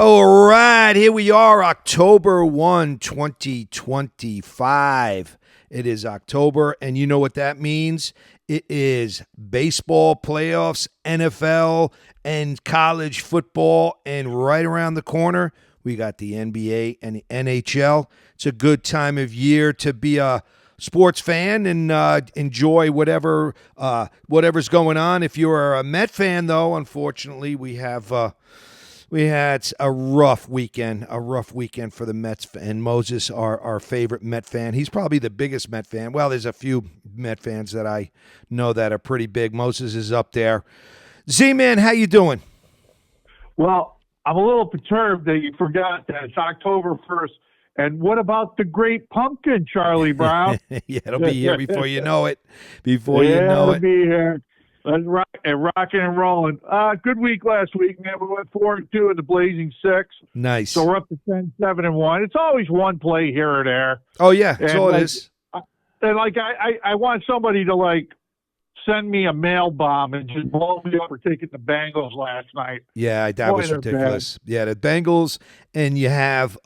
All right, here we are, October 1, 2025. It is October, and you know what that means? It is baseball playoffs, NFL, and college football, and right around the corner, we got the NBA and the NHL. It's a good time of year to be a sports fan and enjoy whatever's going on. If you're a Met fan, though, unfortunately, we had a rough weekend for the Mets. And Moses, our favorite Met fan, he's probably the biggest Met fan. Well, there's a few Met fans that I know that are pretty big. Moses is up there. Z-Man, how you doing? Well, I'm a little perturbed that you forgot that it's October 1st. And what about the great pumpkin, Charlie Brown? Yeah, it'll be here before you know it. It'll be here. Let's rock and rocking and rolling. Good week last week, man. We went 4-2 in the Blazing Six. Nice. So we're up to 10-7-1. It's always one play here or there. Oh yeah, that's all it is. And I want somebody to send me a mail bomb and just blow me up for taking the Bengals last night. Yeah, that was ridiculous. Yeah, the Bengals, and you have,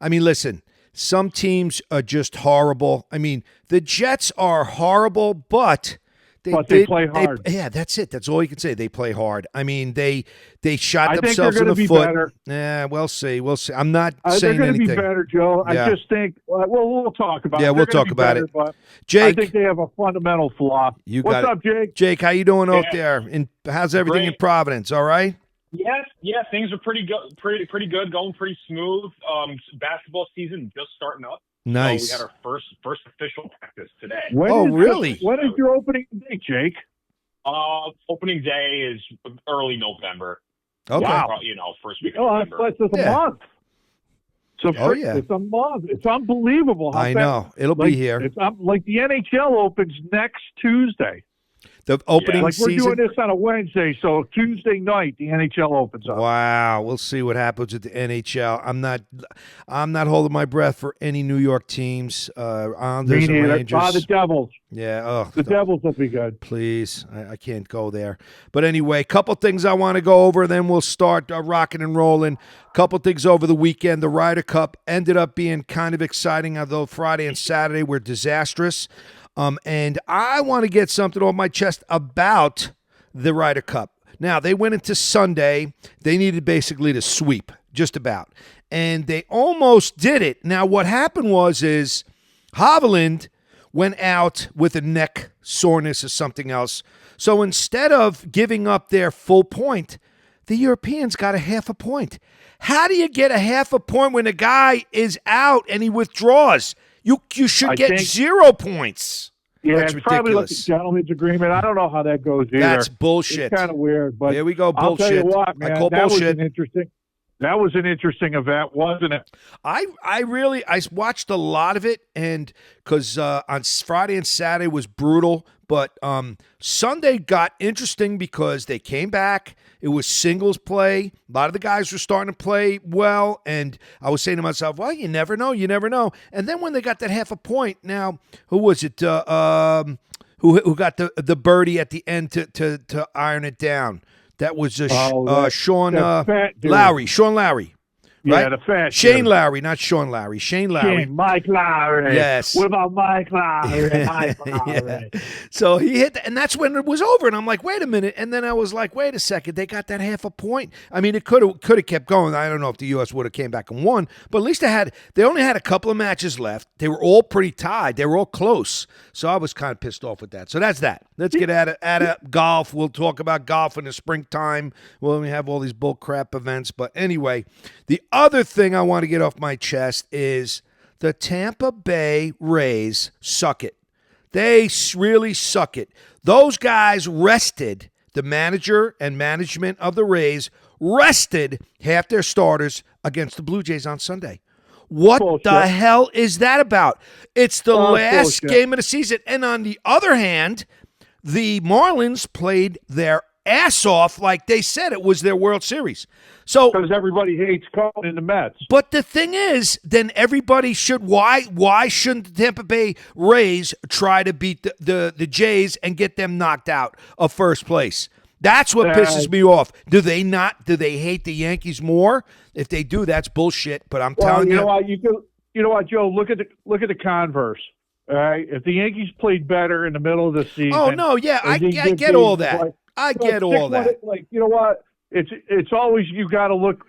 listen, some teams are just horrible. I mean, the Jets are horrible, but they play hard. Yeah, that's it. That's all you can say. They play hard. I mean, they shot I themselves in the be foot. Better. Yeah, we'll see. I'm not saying they're anything. They're going to be better, Joe. Yeah. I just think. We'll talk about it. Yeah, we'll talk about it. Jake, I think they have a fundamental flaw. What's up, Jake? Jake, how you doing out there? And how's everything in Providence? All right. Yes, things are pretty good. Pretty good. Going pretty smooth. Basketball season just starting up. Nice. So we had our first official practice today. Really? When is your opening day, Jake? Opening day is early November. Okay. Wow. First week of November. It's a month. So yeah. It's a month. It's unbelievable. I know. It'll be here. It's like the NHL opens next Tuesday. The opening season. We're doing this on a Wednesday, so Tuesday night the NHL opens up. Wow, we'll see what happens with the NHL. I'm not holding my breath for any New York teams. Islanders and Rangers. The Devils. Yeah, the Devils will be good. Please, I can't go there. But anyway, a couple things I want to go over, then we'll start rocking and rolling. A couple things over the weekend. The Ryder Cup ended up being kind of exciting, although Friday and Saturday were disastrous. And I want to get something off my chest about the Ryder Cup. Now, they went into Sunday. They needed basically to sweep, just about. And they almost did it. Now, what happened is Hovland went out with a neck soreness or something else. So instead of giving up their full point, the Europeans got a half a point. How do you get a half a point when a guy is out and he withdraws? You should get 0 points. Yeah, That's it's probably like a ridiculous. gentleman's agreement. I don't know how that goes either. That's bullshit. It's kind of weird, but there we go. Bullshit. I'll tell you what, man. I call bullshit. That was an interesting event, wasn't it? I watched a lot of it, and because on Friday and Saturday was brutal, but Sunday got interesting because they came back. It was singles play. A lot of the guys were starting to play well, and I was saying to myself, well, you never know. And then when they got that half a point, now, who was it? Who got the birdie at the end to iron it down? That was Sean Lowry. Sean Lowry. Right? Yeah, the fat Shane Lowry, not Sean Lowry. Shane Lowry. Mike Lowry. Yes. What about Mike Lowry? Mike Yeah. So he hit and that's when it was over. And I'm like, wait a minute. And then I was like, wait a second. They got that half a point. I mean, it could have kept going. I don't know if the U.S. would have came back and won, but at least they only had a couple of matches left. They were all pretty tied. They were all close. So I was kind of pissed off with that. So that's that. Let's get at it. Golf. We'll talk about golf in the springtime. Well, we have all these bull crap events. But anyway, the other thing I want to get off my chest is the Tampa Bay Rays suck it. They really suck it. Those guys rested, the manager and management of the Rays rested half their starters against the Blue Jays on Sunday. What Bullshit. the hell is that about? It's the last bullshit. game of the season. And on the other hand, the Marlins played their ass off like they said it was their World Series. So because everybody hates Cohen in the Mets. But the thing is, then everybody should. Why shouldn't the Tampa Bay Rays try to beat the Jays and get them knocked out of first place? That's what pisses me off. Do they hate the Yankees more? If they do, that's bullshit. But I'm telling you. You know what, Joe? Look at the converse. All right. If the Yankees played better in the middle of the season. Oh no, yeah, I get all that. I get all that. Like, you know what? It's always you got to look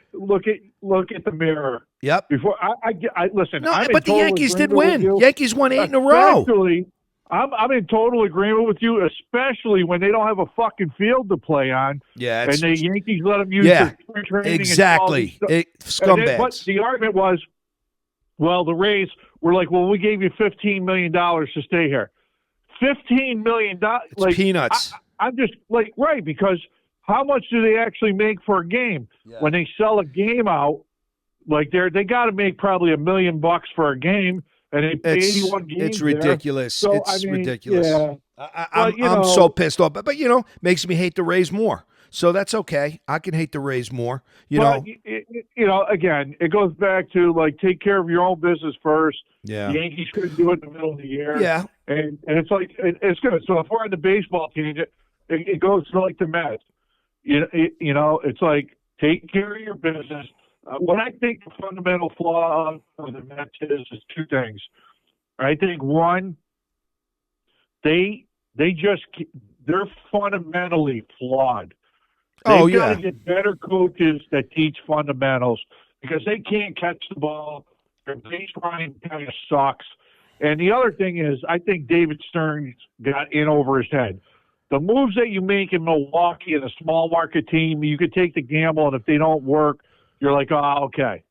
at the mirror. Yep. Before I listen. No, but the Yankees did win. Yankees won 8 in a row. Actually, I'm in total agreement with you, especially when they don't have a fucking field to play on. Yeah, and the Yankees let them use their spring training. Exactly. Scumbags. But the argument was, well, the Rays were like, well, we gave you $15 million to stay here. $15 million, like peanuts. I'm just like, right, because how much do they actually make for a game? Yeah. When they sell a game out, like they got to make probably $1 million for a game, and they pay 81 games. It's ridiculous. So, it's ridiculous. Yeah. I'm so pissed off, but makes me hate the Rays more. So that's okay. I can hate the Rays more. You know, again, it goes back to like take care of your own business first. Yeah. The Yankees couldn't do it in the middle of the year. Yeah. And it's like it's good. So if we're on the baseball team, it goes to like the Mets. It's like take care of your business. What I think the fundamental flaw of the Mets is two things. I think one, they're fundamentally flawed. They've got to get better coaches that teach fundamentals because they can't catch the ball. Their base running kind of sucks. And the other thing is, I think David Stern got in over his head. The moves that you make in Milwaukee in a small market team, you could take the gamble, and if they don't work, you're like, oh, okay.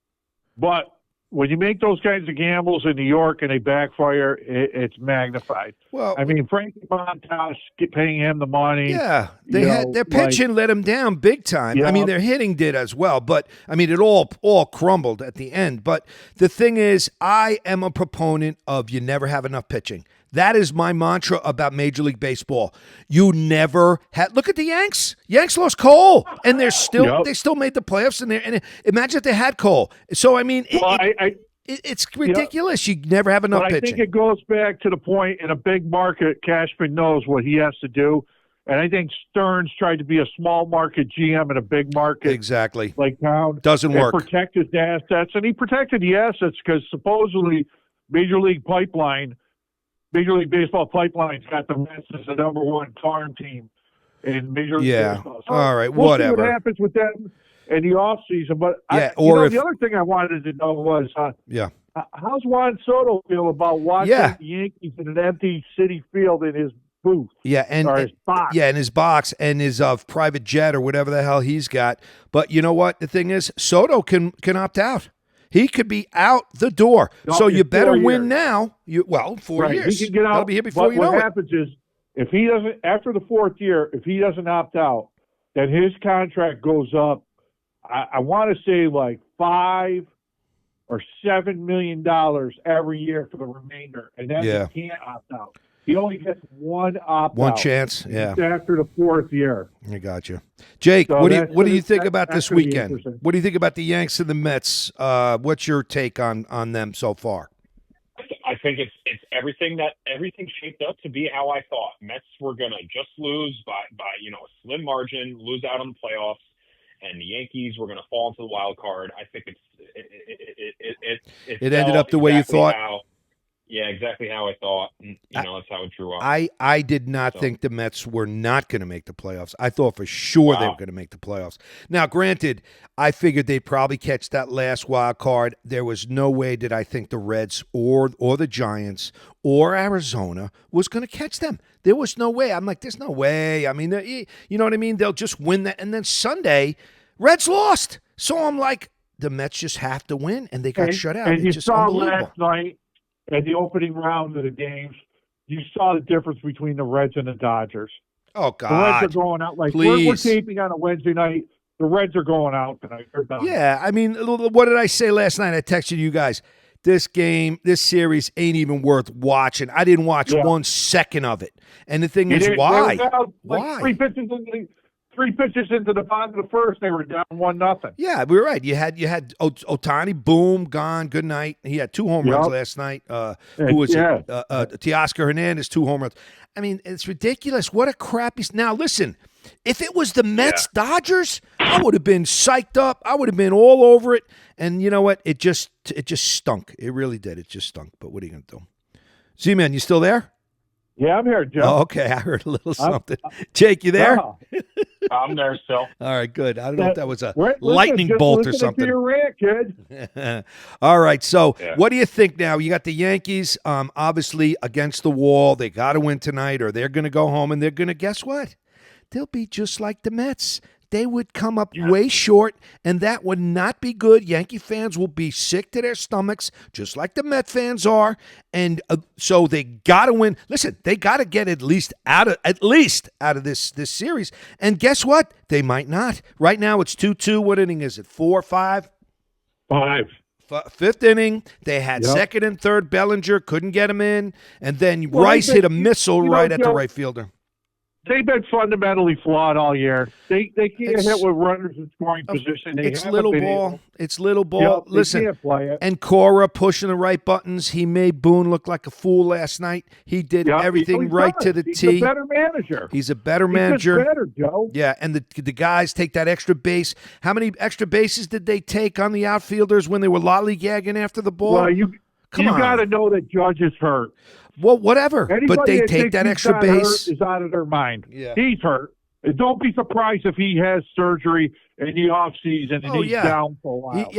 But when you make those kinds of gambles in New York and they backfire, it's magnified. Well, I mean, Frankie Montas paying him the money. Yeah, their pitching let him down big time. Yeah. I mean, their hitting did as well, but I mean, it all crumbled at the end. But the thing is, I am a proponent of you never have enough pitching. That is my mantra about Major League Baseball. You never had. Look at the Yanks. Yanks lost Cole, and they still made the playoffs. And imagine if they had Cole. So I mean, it's ridiculous. You never have enough pitching. I think it goes back to the point in a big market. Cashman knows what he has to do, and I think Stearns tried to be a small market GM in a big market, exactly like town. Doesn't work. Protect his assets, and he protected the assets because supposedly Major League Baseball Pipeline's got the Mets as the number one farm team in Major League Baseball. So all right, we'll whatever. See what happens with them in the offseason. But the other thing I wanted to know was, how's Juan Soto feel about watching the Yankees in an empty Citi Field in his booth? Yeah, his box. Yeah, in his box and his private jet or whatever the hell he's got. But you know what? The thing is, Soto can opt out. He could be out the door. So you better win now. 4 years. He can get out. He'll be here before you know it. What happens is, if he doesn't, after the fourth year, if he doesn't opt out, then his contract goes up. I want to say like $5 or $7 million every year for the remainder, and then he can't opt out. He only gets one opt-out. One chance, after the fourth year. I got you. Jake, what do you think about this weekend? What do you think about the Yanks and the Mets? What's your take on them so far? I think it's everything shaped up to be how I thought. Mets were gonna just lose by a slim margin, lose out on the playoffs, and the Yankees were gonna fall into the wild card. I think it ended up the way you thought. Yeah, exactly how I thought. That's how it drew up. I did not think the Mets were not going to make the playoffs. I thought for sure they were going to make the playoffs. Now, granted, I figured they'd probably catch that last wild card. There was no way did I think the Reds or the Giants or Arizona was going to catch them. There was no way. I'm like, there's no way. I mean, you know what I mean? They'll just win that. And then Sunday, Reds lost. So I'm like, the Mets just have to win, and they got shut out. And it's you just saw unbelievable. last night, at the opening round of the games, you saw the difference between the Reds and the Dodgers. Oh, God. The Reds are going out. Like, we're taping on a Wednesday night. The Reds are going out tonight. They're done. Yeah, I mean, what did I say last night? I texted you guys. This series ain't even worth watching. I didn't watch 1 second of it. And the thing is, why? Why? Three pitches into the bottom of the first, they were down 1-0. Yeah, we were right. You had Ohtani, boom, gone, good night. He had 2 home runs last night. Who was it? Teoscar Hernandez, 2 home runs. I mean, it's ridiculous. What a crappy. Now listen, If it was the Mets Dodgers, I would have been psyched up. I would have been all over it. And you know what? It just stunk. It really did. It just stunk. But what are you going to do? Z-Man, you still there? Yeah, I'm here, Joe. Oh, okay. I heard a little something. Jake, you there? I'm there still. All right, good. I don't know if that was a lightning bolt or something. To your rant, kid. All right, so what do you think now? You got the Yankees, obviously, against the wall. They got to win tonight or they're going to go home, and they're going to, guess what? They'll be just like the Mets. They would come up way short, and that would not be good. Yankee fans will be sick to their stomachs, just like the Met fans are. And so they got to win. Listen, they got to get at least out of this series. And guess what? They might not. Right now it's 2-2. What inning is it? 4, 5? 5. Fifth inning. They had second and third. Bellinger couldn't get him in, and then Rice hit a missile right at the right fielder. They've been fundamentally flawed all year. They can't hit with runners in scoring position. It's little ball. It's little ball. Yep, Listen, can't play it. And Cora pushing the right buttons. He made Boone look like a fool last night. He did everything right to the T. He's a better manager. He's a better manager. He's better, Joe. Yeah, and the guys take that extra base. How many extra bases did they take on the outfielders when they were lollygagging after the ball? Well, you got to know that Judge is hurt. Well, whatever. But they take that extra base. Is out of their mind. Yeah. He's hurt. And don't be surprised if he has surgery in the off season and he's down for a while.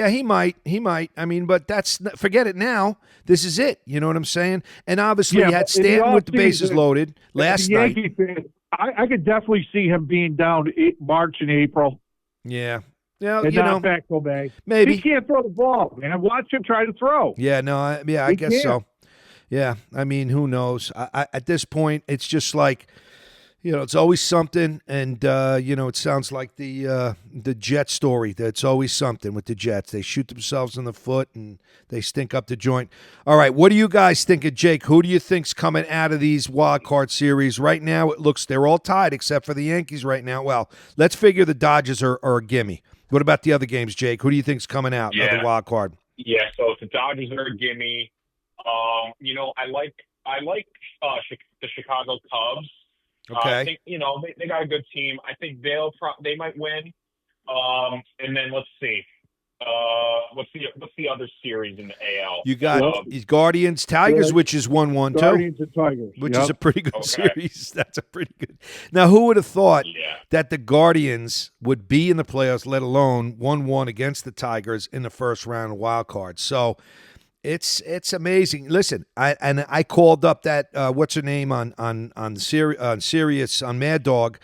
He might. I mean, but forget it now. This is it. You know what I'm saying? And obviously, you had Stanton with the bases loaded last night. I could definitely see him being down March and April. Yeah. Yeah, and not back till May. Maybe he can't throw the ball, man. Watch him try to throw. Yeah, no, I guess so. Yeah, I mean, who knows? I at this point, it's just like, it's always something, and it sounds like the Jet story. That's always something with the Jets. They shoot themselves in the foot and they stink up the joint. All right, what do you guys think of Jake? Who do you think's coming out of these wild card series right now? It looks they're all tied except for the Yankees right now. Well, let's figure the Dodgers are a gimme. What about the other games, Jake? Who do you think's coming out of the wild card? Yeah, so if the Dodgers are a gimme, I like the Chicago Cubs. Okay. I think they got a good team. I think they might win. And then let's see. What's the other series in the AL? You got Guardians, Tigers, which is 1-1 too. Guardians and Tigers, which is a pretty good series. That's a pretty good. Now, who would have thought that the Guardians would be in the playoffs, let alone 1-1 against the Tigers in the first round of wild card? So it's amazing. Listen, I called up that what's her name on Sirius on Mad Dog,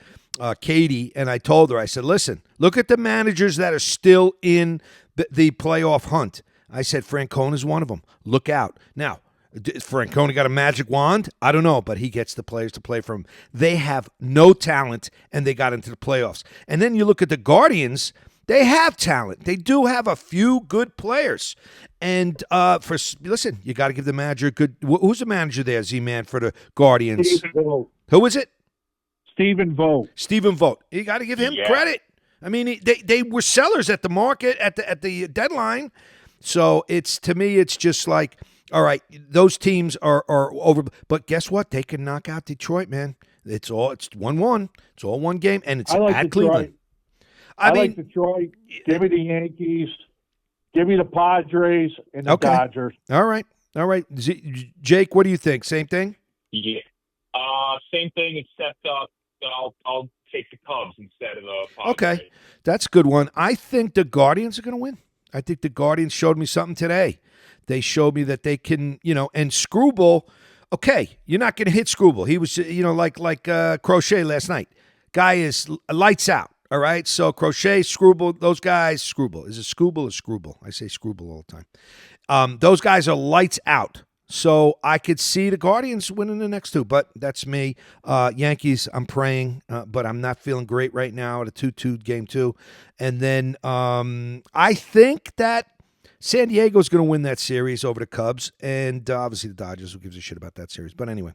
Katie, and I told her, I said, listen, look at the managers that are still in the playoff hunt. I said, Francona's one of them. Look out. Now, Francona got a magic wand? I don't know, but he gets the players to play for him. They have no talent, and they got into the playoffs. And then you look at the Guardians, they have talent. They do have a few good players. And listen, you got to give the manager a good. Who's the manager there, Z-Man, for the Guardians? Who is it? Stephen Vogt. Stephen Vogt. You got to give him credit. I mean, they were sellers at the market at the deadline. So to me, it's just like, all right, those teams are over. But guess what? They can knock out Detroit, man. It's 1-1. It's all one game, and it's at Cleveland. I mean, like Detroit. Give me the Yankees. Give me the Padres and the Dodgers. All right. Jake, what do you think? Same thing? Yeah. Same thing, except I'll take the Cubs instead of the Padres. Okay. That's a good one. I think the Guardians are going to win. I think the Guardians showed me something today. They showed me that they can, and Screwball, okay, you're not going to hit Screwball. He was, like Crochet last night. Guy is lights out. All right, so Crochet, Screwball, those guys, Screwball. Is it Screwball or Screwball? I say Screwball all the time. Those guys are lights out. So I could see the Guardians winning the next two, but that's me. Yankees, I'm praying, but I'm not feeling great right now at a 2-2 game 2. And then I think that San Diego's going to win that series over the Cubs, and obviously the Dodgers, who gives a shit about that series. But anyway,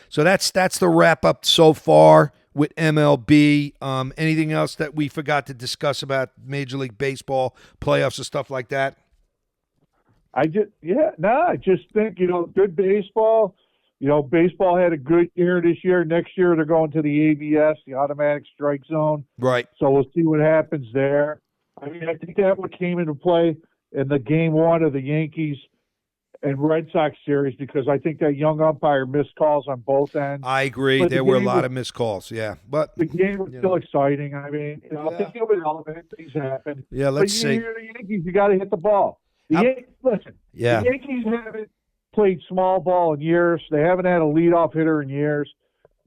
so that's the wrap-up so far with MLB. Anything else that we forgot to discuss about Major League Baseball playoffs and stuff like that? I just think, good baseball. Baseball had a good year this year. Next year they're going to the ABS, the automatic strike zone. Right. So we'll see what happens there. I mean, I think that what came into play in the game one of the Yankees and Red Sox series, because I think that young umpire missed calls on both ends. I agree. But there were a lot of missed calls. Yeah, but the game was still exciting. I mean, Yeah. I think it was relevant. Things happen. Yeah, let's see. The Yankees, you got to hit the ball. Listen, Yeah. the Yankees haven't played small ball in years. They haven't had a leadoff hitter in years.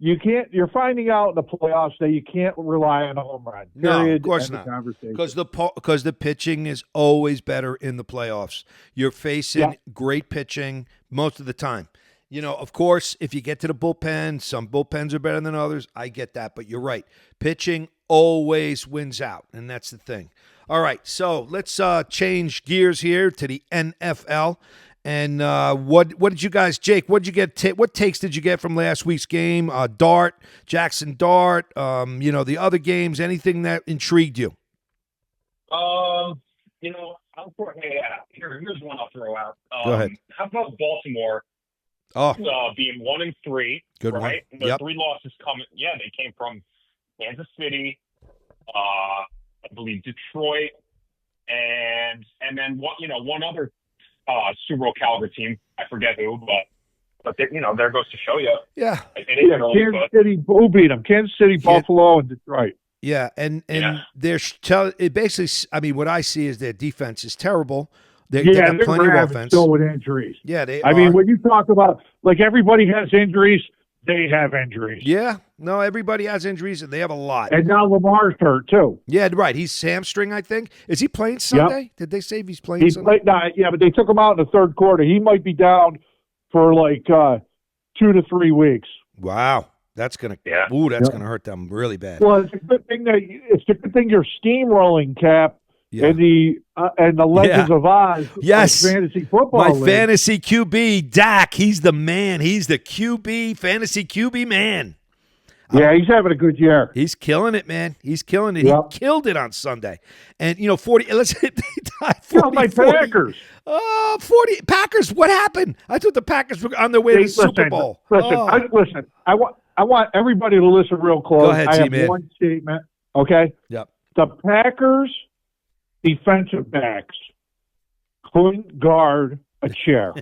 You're finding out in the playoffs that you can't rely on a home run. No, of course not. Conversation. Because the pitching is always better in the playoffs. You're facing great pitching most of the time. Of course, if you get to the bullpen, some bullpens are better than others. I get that, but you're right. Pitching always wins out, and that's the thing. All right, so let's change gears here to the NFL. And what did you guys, Jake? What did you get? What takes did you get from last week's game? Jackson Dart. The other games. Anything that intrigued you? Here's one I'll throw out. Go ahead. How about Baltimore? Being 1-3. Good right? one. The 3 losses they came from Kansas City, I believe Detroit, and then one other Super Bowl caliber team. I forget who, but there goes to show you. Yeah. Kansas City, who beat them? Kansas City, Buffalo, and Detroit. Yeah, and it basically, I mean, what I see is their defense is terrible. They got plenty of offense. Still with injuries. Yeah, they. I mean, when you talk about everybody has injuries, they have injuries. Yeah, no, everybody has injuries, and they have a lot. And now Lamar's hurt too. Yeah, right. He's hamstring, I think. Is he playing Sunday? Yep. Did they say he's playing Sunday? But they took him out in the third quarter. He might be down for 2 to 3 weeks. Wow. That's gonna hurt them really bad. Well, it's a good thing you're steamrolling, Cap, and the Legends of Oz. Yes, fantasy football. My fantasy QB, Dak. He's the man. He's the fantasy QB man. Yeah, he's having a good year. He's killing it, man. He's killing it. Yep. He killed it on Sunday. And 40. Let's hit my Packers. 40 Packers. What happened? I thought the Packers were on their way to the Super Bowl. Listen. I want everybody to listen real close. Go ahead, I have man. one statement. Okay. Yep. The Packers defensive backs couldn't guard a chair.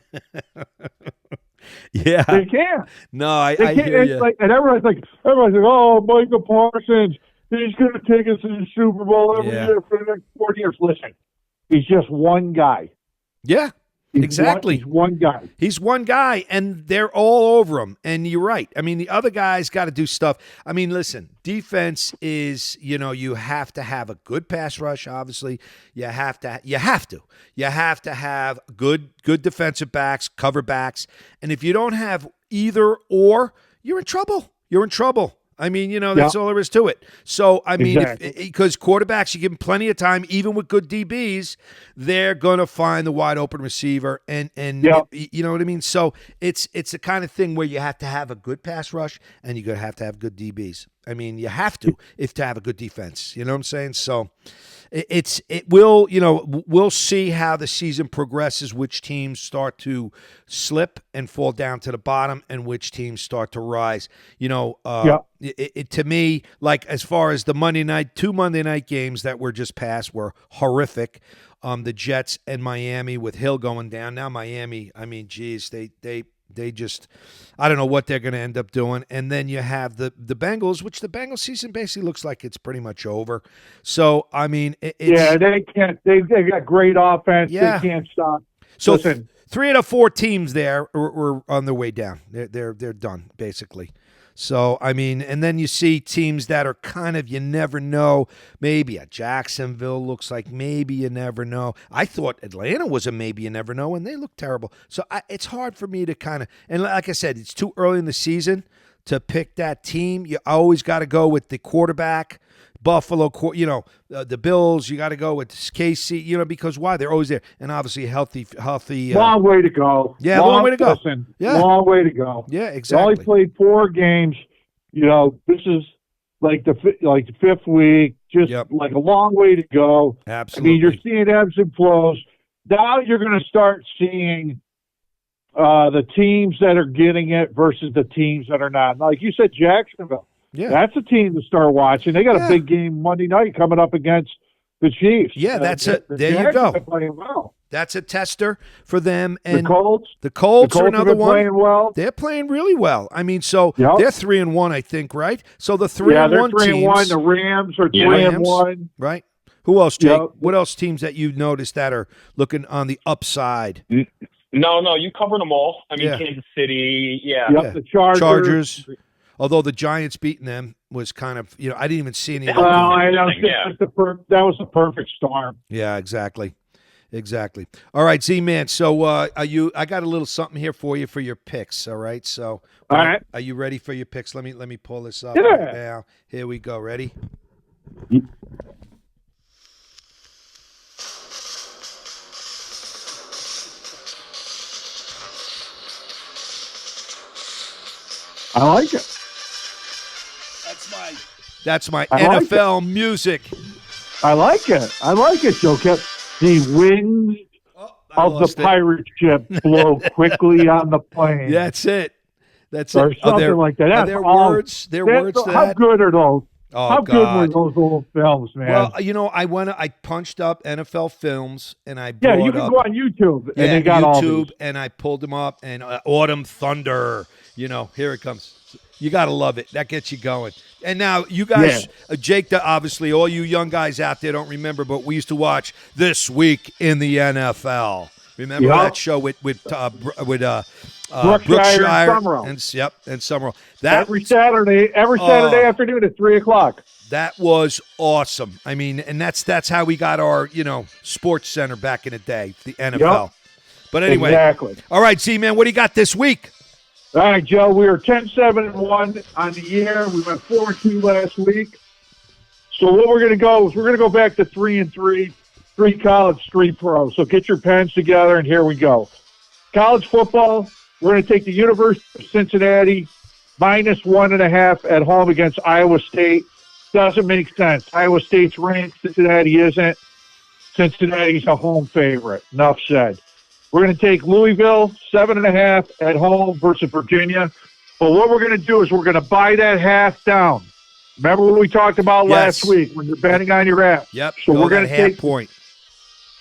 Yeah, they can't. No, I hear you. And everyone's like, oh, Micah Parsons, he's going to take us to the Super Bowl every year for the next 40 years. Listen, he's just one guy. Yeah, exactly. He's one guy. He's one guy, and they're all over him. And you're right. I mean, the other guys got to do stuff. I mean, listen, defense is, you have to have a good pass rush, obviously. You have to have good defensive backs, cover backs. And if you don't have either or, you're in trouble. I mean, that's all there is to it. So, I mean, because quarterbacks, you give them plenty of time, even with good DBs, they're going to find the wide open receiver. And you know what I mean? So it's the kind of thing where you have to have a good pass rush and you're going to have good DBs. I mean, you have to have a good defense. You know what I'm saying? So we'll see how the season progresses, which teams start to slip and fall down to the bottom and which teams start to rise. To me, as far as the two Monday night games that were just passed were horrific. The Jets and Miami with Hill going down. Now Miami, I mean, geez, they just, I don't know what they're going to end up doing. And then you have the Bengals, which the Bengals season basically looks like it's pretty much over. So, I mean, they can't. They got great offense. Yeah. They can't stop. So listen, 3 out of 4 teams there were on their way down. They're done basically. So, I mean, and then you see teams that are kind of, you never know. Maybe a Jacksonville looks like maybe you never know. I thought Atlanta was a maybe you never know, and they look terrible. So it's hard for me to kind of, and like I said, it's too early in the season to pick that team. You always got to go with the quarterback. Buffalo, the Bills, you got to go with KC, because why? They're always there. And obviously healthy. Long way to go. Yeah, long way to go. Listen, long way to go. Yeah, exactly. They only played 4 games. This is like the 5th week. Just like a long way to go. Absolutely. I mean, you're seeing ebbs and flows. Now you're going to start seeing the teams that are getting it versus the teams that are not. Like you said, Jacksonville. Yeah. That's a team to start watching. They got a big game Monday night coming up against the Chiefs. Yeah, that's it. There you Jags go. have been playing well. That's a tester for them. And the Colts are another have been one. Playing well. They're playing really well. I mean, so Yep. they're 3-1, I think, right? So the 3-1 they're 3-1. teams. The Rams are Rams, 3-1. right? Who else, Jake? Yep. What else teams that you noticed that are looking on the upside? No, you covered them all. I mean, Yeah. Kansas City, yeah. Yep, the Chargers. Although the Giants beating them was kind of, I didn't even see any of that. Well, going. I know Yeah. that was the perfect storm. Yeah, exactly. All right, Z-Man. So I got a little something here for you for your picks, all right? So All right. Are you ready for your picks? Let me pull this up Yeah. right now. Here we go. Ready? I like it. That's my I like NFL music. I like it, Joe. The winds of the pirate ship blow quickly on the plane. That's it. Or something like that. Are there words? There are words to how that? good are those? Oh, how God. good were those old films, man? Well, I punched up NFL films and I yeah, brought you can up go on YouTube and they got all YouTube these. and I pulled them up and Autumn Thunder. Here it comes. You got to love it. That gets you going. And now you guys, Jake, obviously all you young guys out there don't remember, but we used to watch This Week in the NFL. Remember that show with Brookshire and Summerall. And Summerall. Every Saturday afternoon at 3:00. That was awesome. I mean, and that's how we got our, sports center back in the day, the NFL. Yep. But anyway. Exactly. All right, Z-Man, what do you got this week? All right, Joe, we were 10-7-1 on the year. We went 4-2 last week. So what we're going to go is we're going to go back to 3-3, 3 college, 3 pro. So get your pens together, and here we go. College football, we're going to take the University of Cincinnati -1.5 at home against Iowa State. Doesn't make sense. Iowa State's ranked. Cincinnati isn't. Cincinnati's a home favorite. Enough said. We're going to take Louisville 7.5 at home versus Virginia. But what we're going to do is we're going to buy that half down. Remember what we talked about last week when you're betting on your app? Yep. So we're going to half take point.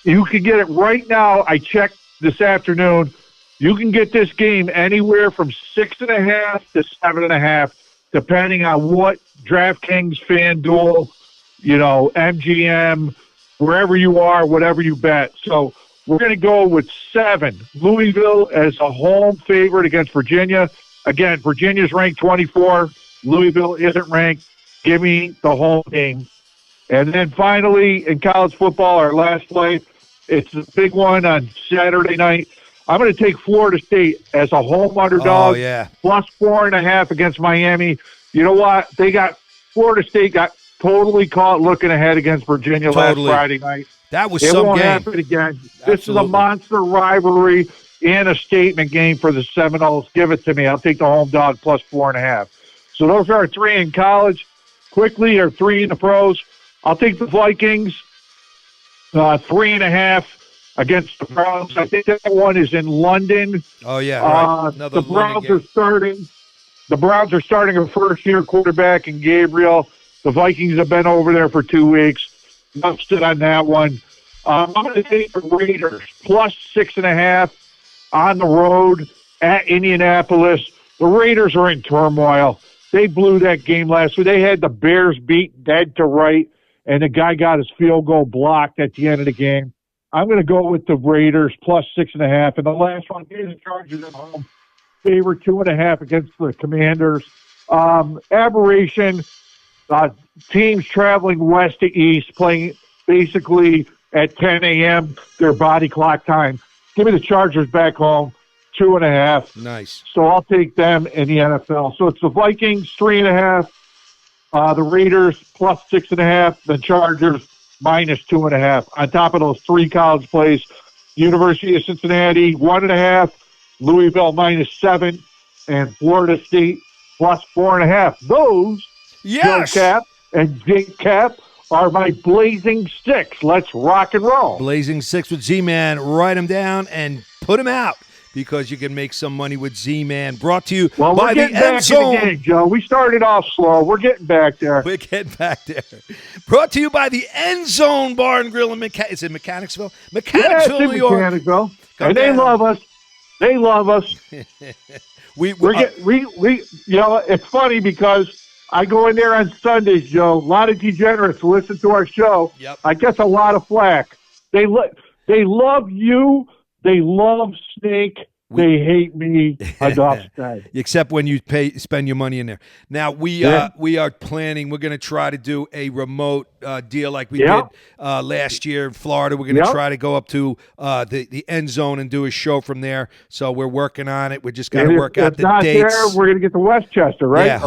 You can get it right now. I checked this afternoon. You can get this game anywhere from 6.5 to 7.5, depending on what DraftKings, FanDuel, MGM, wherever you are, whatever you bet. So we're going to go with 7. Louisville as a home favorite against Virginia. Again, Virginia's ranked 24. Louisville isn't ranked. Give me the home game. And then finally, in college football, our last play, it's a big one on Saturday night. I'm going to take Florida State as a home underdog. Oh, yeah. Plus 4.5 against Miami. You know what? Florida State got totally caught looking ahead against Virginia last Friday night. That was it some won't game. happen again. Absolutely. This is a monster rivalry and a statement game for the Seminoles. Give it to me. I'll take the home dog plus 4.5. So those are our 3 in college. Quickly, our 3 in the pros. I'll take the Vikings 3.5 against the Browns. I think that one is in London. Oh yeah, right. The Browns are starting. The Browns are starting a first-year quarterback in Gabriel. The Vikings have been over there for 2 weeks. Enough said on that one. I'm going to take the Raiders plus 6.5 on the road at Indianapolis. The Raiders are in turmoil. They blew that game last week. They had the Bears beat dead to right, and the guy got his field goal blocked at the end of the game. I'm going to go with the Raiders plus 6.5. And the last one, the Chargers at home. Favorite 2.5 against the Commanders. Aberration. Teams traveling west to east, playing basically at 10 a.m., their body clock time. Give me the Chargers back home, 2.5. Nice. So I'll take them in the NFL. So it's the Vikings, 3.5. The Raiders, plus 6.5. The Chargers, minus 2.5. On top of those 3 college plays, University of Cincinnati, 1.5. Louisville, minus 7. And Florida State, plus 4.5. Those, yes, Joe Cap and Jake Cap, are my Blazing 6. Let's rock and roll. Blazing 6 with Z-Man. Write them down and put them out. because you can make some money with Z-Man. Brought to you Well, by we're the getting back End Zone. in the game, Joe. We started off slow. We're getting back there. We're getting back there. Brought to you by the End Zone Bar and Grill in is it Mechanicsville? Mechanicsville, it's New York. Mechanicsville. Come And they down. love us. They love us. we You know, it's funny because I go in there on Sundays, Joe. A lot of degenerates listen to our show. Yep. I get a lot of flack. They love you. They love Snake. They hate me. Enough said. Except when you spend your money in there. Now we are planning. We're going to try to do a remote deal like we did last year in Florida. We're going to try to go up to the End Zone and do a show from there. So we're working on it. We just got to work out the dates. There, we're going to get to Westchester, right? Yeah,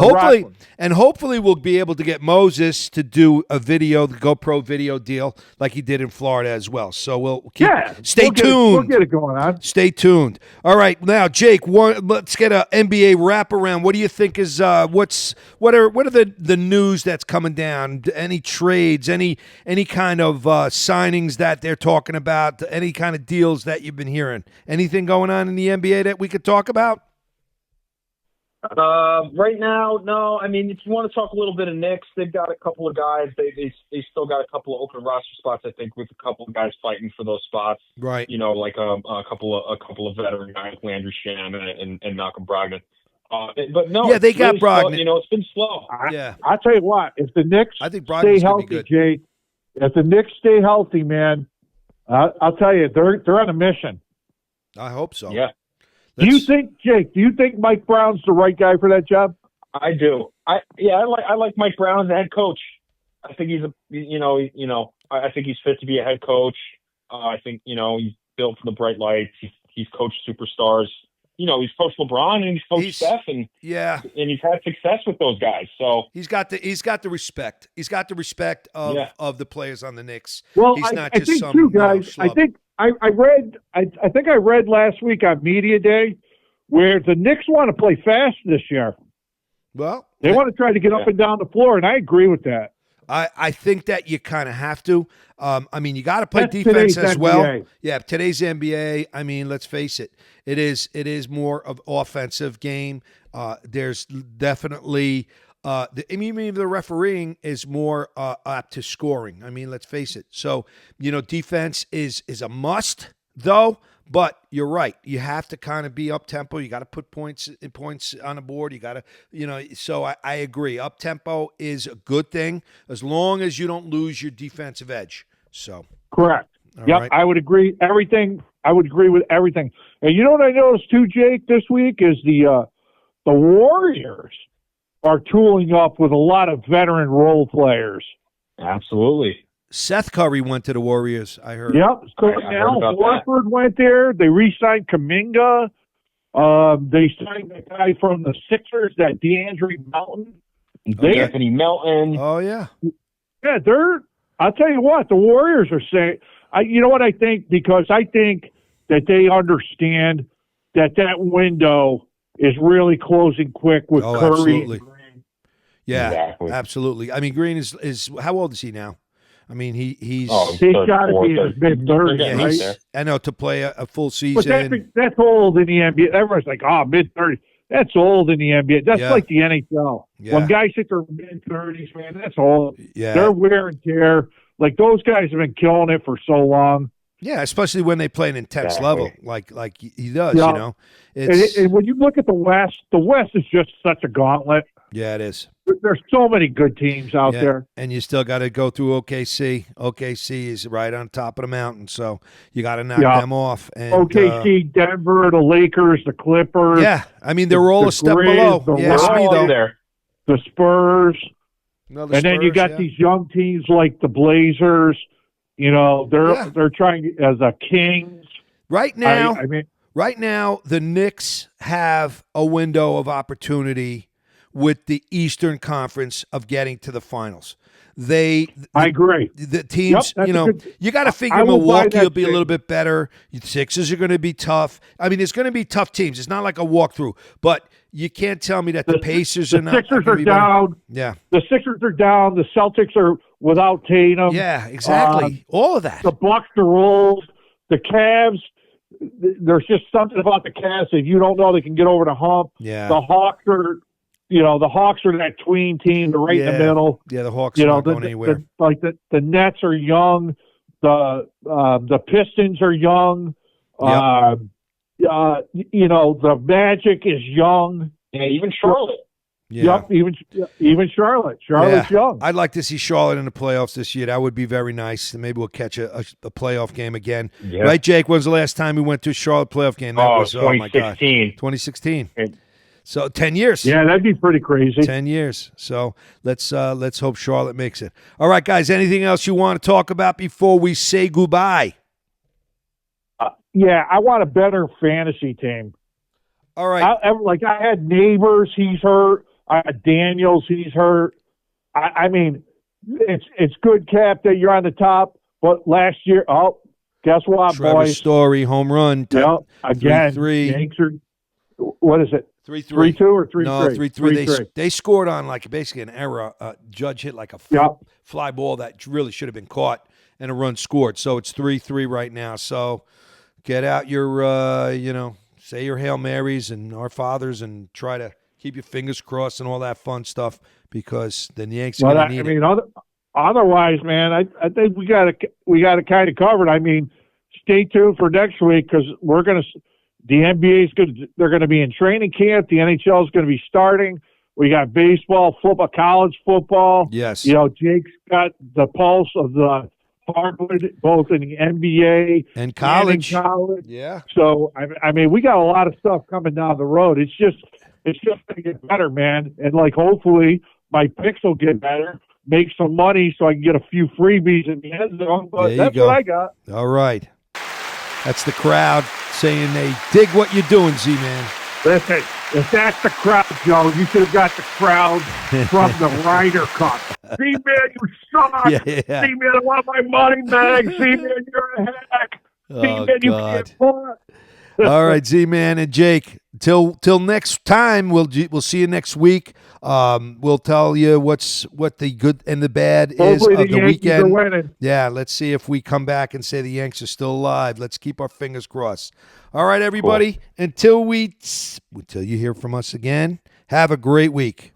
hopefully we'll be able to get Moses to do a video, the GoPro video deal, like he did in Florida as well. So we'll stay tuned. We'll get it going on. Stay tuned. All right, now Jake, let's get a NBA wraparound. What do you think is what are the news that's coming down? Any trades? Any kind of signings that they're talking about? Any kind of deals that you've been hearing? Anything going on in the NBA that we could talk about? Right now, no. I mean, if you want to talk a little bit of Knicks, they've got a couple of guys. They still got a couple of open roster spots, I think, with a couple of guys fighting for those spots. Right. You know, like a couple of veteran guys, Landry Sham and Malcolm Brogdon. But no, they got really Brogdon. Slow. You know, it's been slow. I'll tell you what. If the Knicks stay healthy, Jake, if the Knicks stay healthy, man, I'll tell you, they're on a mission. I hope so. Yeah. Do you think Mike Brown's the right guy for that job? I do. I like Mike Brown as a head coach. I think he's I think he's fit to be a head coach. I think, he's built for the bright lights. He's coached superstars. He's coached LeBron and he's coached Steph and he's had success with those guys. So he's got the respect. He's got the respect of the players on the Knicks. Well, he's not I just think some too, guys. schlub. I think I read last week on Media Day where the Knicks want to play fast this year. Well, they want to try to get up and down the floor, and I agree with that. I think that you kind of have to. I mean, you got to play defense as well. NBA. Yeah, today's NBA. I mean, let's face it. It is more of offensive game. There's definitely. Even the refereeing is more apt to scoring. I mean, let's face it. So, defense is a must, though. But you're right. You have to kind of be up tempo. You got to put points on the board. You got to, So I agree. Up tempo is a good thing as long as you don't lose your defensive edge. So correct. Yep, right. I would agree. Everything. I would agree with everything. And you know what I noticed too, Jake, this week is the Warriors are tooling up with a lot of veteran role players. Absolutely. Seth Curry went to the Warriors, I heard. Yep. Al Horford went there. They re-signed Kuminga. They signed the guy from the Sixers, that DeAndre Melton. Anthony Melton. Oh, yeah. Yeah, I'll tell you what, the Warriors are saying, you know what I think? Because I think that they understand that window is really closing quick with Curry. Absolutely. And Green. Yeah, exactly. Absolutely. I mean, Green is how old is he now? I mean, he's got to be in his mid-30s, right? I know, to play a full season. But that's old in the NBA. Everyone's like, mid-30s. That's old in the NBA. That's like the NHL. Yeah. When guys hit their mid-30s, man, that's old. Yeah. They're wear and tear. Like, those guys have been killing it for so long. Yeah, especially when they play an intense level like he does, And when you look at the West is just such a gauntlet. Yeah, it is. There's so many good teams out there. And you still got to go through OKC. OKC is right on top of the mountain, so you got to knock them off. And, OKC, Denver, the Lakers, the Clippers. Yeah, I mean, they're all a step below. The Spurs. Then you got yeah. these young teams like the Blazers. You know, they're trying as a Kings. Right now, Right now, the Knicks have a window of opportunity with the Eastern Conference of getting to the finals. I agree. The teams, Yep, you got to figure Milwaukee will be a little bit better. The Sixers are going to be tough. I mean, it's going to be tough teams. It's not like a walkthrough, but you can't tell me that the Pacers are not. The Sixers are down. Yeah. The Sixers are down. The Celtics are without Tatum. Yeah, exactly. All of that. The Bucks are old. The Cavs, there's just something about the Cats that you don't know they can get over the hump. Yeah. The Hawks are, the Hawks are that tween team. They're right in the middle. Yeah, the Hawks are not going anywhere. The Nets are young. The Pistons are young. Yep. The Magic is young. Yeah, even Charlotte. Yeah. Yep, even Charlotte. Charlotte's young. I'd like to see Charlotte in the playoffs this year. That would be very nice. Maybe we'll catch a playoff game again. Yeah. Right, Jake? When's the last time we went to a Charlotte playoff game? That was 2016. 2016. So 10 years. Yeah, that'd be pretty crazy. 10 years. So let's hope Charlotte makes it. All right, guys. Anything else you want to talk about before we say goodbye? Yeah, I want a better fantasy team. All right. I had Neighbors, he's hurt. I had Daniels, he's hurt. I mean, it's good, Cap, that you're on the top. But last year, guess what, Trevor boys? Story, home run. Again, 3-3. Yanks are, what is it? 3-3. 3-2 or 3-3? No, 3-3. They scored on basically an error. Judge hit like a fly ball that really should have been caught, and a run scored. So it's 3-3 right now. So get out your, say your Hail Marys and Our Fathers and try to keep your fingers crossed and all that fun stuff because the Yanks are going to need it. Otherwise, man, I think we got it kind of covered. I mean, stay tuned for next week because the NBA is good. They're going to be in training camp. The NHL is going to be starting. We got baseball, football, college football. Yes. Jake's got the pulse of the hardwood, both in the NBA and college. Yeah. So I mean, we got a lot of stuff coming down the road. It's just going to get better, man. And hopefully my picks will get better, make some money, so I can get a few freebies in the end zone. But that's what I got. All right. That's the crowd saying they dig what you're doing, Z-Man. Listen, if that's the crowd, Joe, you should have got the crowd from the Ryder Cup. Z-Man, you suck. Yeah. Z-Man, I want my money back. Z-Man, you're a hack. Z-Man, you can't pull it. All right, Z-Man and Jake. Till next time, we'll see you next week. We'll tell you what the good and the bad Hopefully is of the Yankees weekend. are winning. Yeah, let's see if we come back and say the Yanks are still alive. Let's keep our fingers crossed. All right, everybody. Cool. Until you hear from us again, have a great week.